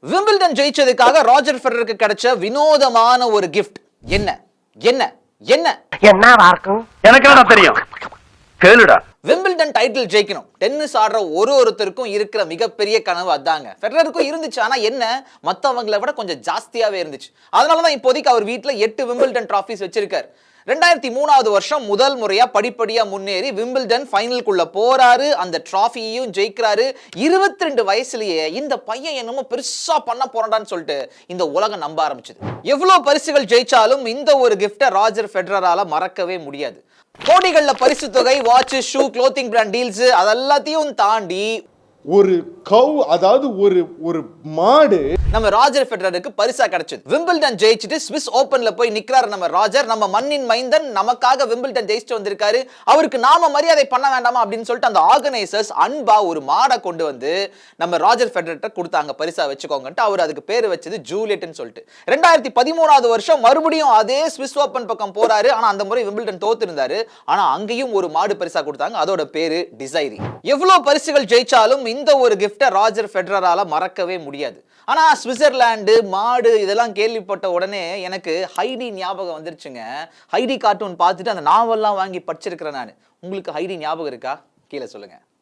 Wimbledon ஜெயிச்சதுக்காக ராஜர் ஃபெடரருக்கு கிடைச்ச வினோதமான ஒரு கிஃப்ட் என்ன என்ன என்ன என்னவா இருக்கும்? எனக்கு என்ன தெரியும், கேளுடா. விம்பிள்டன் டைட்டில் ஜெயிக்கணும். டென்னிஸ் ஆடுற ஒருத்தருக்கும் இருக்கிற மிகப்பெரிய கனவு அதாங்க. ஃபெடரருக்கும் இருந்துச்சு, ஆனா என்ன மத்தவங்களை விட கொஞ்சம் ஜாஸ்தியாவே இருந்துச்சு. அதனாலதான் இப்போதைக்கு அவர் வீட்டுல 8 விம்பிள்டன் டிராஃபிஸ் வச்சிருக்காரு. 2003 வருஷம் முதல் முறையா படிப்படியா முன்னேறி விம்பிள்டன் ஃபைனலுக்குள்ள போறாரு. அந்த டிராஃபியையும் ஜெயிக்கிறாரு. 22 வயசுலயே இந்த பையன் என்னமோ பெருசா பண்ண போறான்னு சொல்லிட்டு இந்த உலகம் நம்ப ஆரம்பிச்சது. எவ்வளவு பரிசுகள் ஜெயிச்சாலும் இந்த ஒரு கிஃப்ட ராஜர் ஃபெடரரால மறக்கவே முடியாது. கோடிகள்ல பரிசு தொகை, watch, shoe, clothing brand deals அதெல்லாத்தையும் தாண்டி ஒரு கவ், அதாவது ஒரு மாடு நம்ம ராஜர் ஃபெடரருக்கு பரிசா கிடைச்சது. விம்பிள்டன் ஜெயிச்சிட்டு ஸ்விஸ் ஓபன்ல போய் நிக்கிறாரு நம்ம ராஜர். நம்ம மண்ணின் மைந்தன் நமக்காக விம்பிள்டன் ஜெயிச்சிட்டு வந்திருக்காரு, அவருக்கு நாம மரியாதை பண்ண வேண்டாமா அப்படின்னு சொல்லிட்டு அந்த ஆர்கனைசர்ஸ் அன்பா ஒரு மாடை கொண்டு வந்து நம்ம ராஜர் ஃபெடரர்ட்ட கொடுத்தாங்க, பரிசா வச்சுக்கோங்கன்ட்டு. அவர் அதுக்கு பேர் வச்சது ஜூலியட்னு சொல்லிட்டு. 2013 வருஷம் மறுபடியும் அதே ஸ்விஸ் ஓபன் பக்கம் போறாரு. ஆனா அந்த முறை விம்பிள்டன் தோத்து இருந்தாரு. ஆனா அங்கேயும் ஒரு மாடு பரிசா கொடுத்தாங்க, அதோட பேரு டிசைரி. எவ்வளவு பரிசுகள் ஜெயிச்சாலும் இந்த ஒரு கிஃப்ட ராஜர் ஃபெடரரால மறக்கவே முடியாது. ஆனா சுவிட்சர்லாந்து மாடு இதெல்லாம் கேள்விப்பட்ட உடனே எனக்கு ஹைடி ஞாபகம் வந்துருச்சுங்க. ஹைடி கார்ட்டூன் பார்த்துட்டு அந்த நாவல்லாம் வாங்கி படிச்சிருக்கிறேன் நான். உங்களுக்கு ஹைடி ஞாபகம் இருக்கா? கீழே சொல்லுங்க.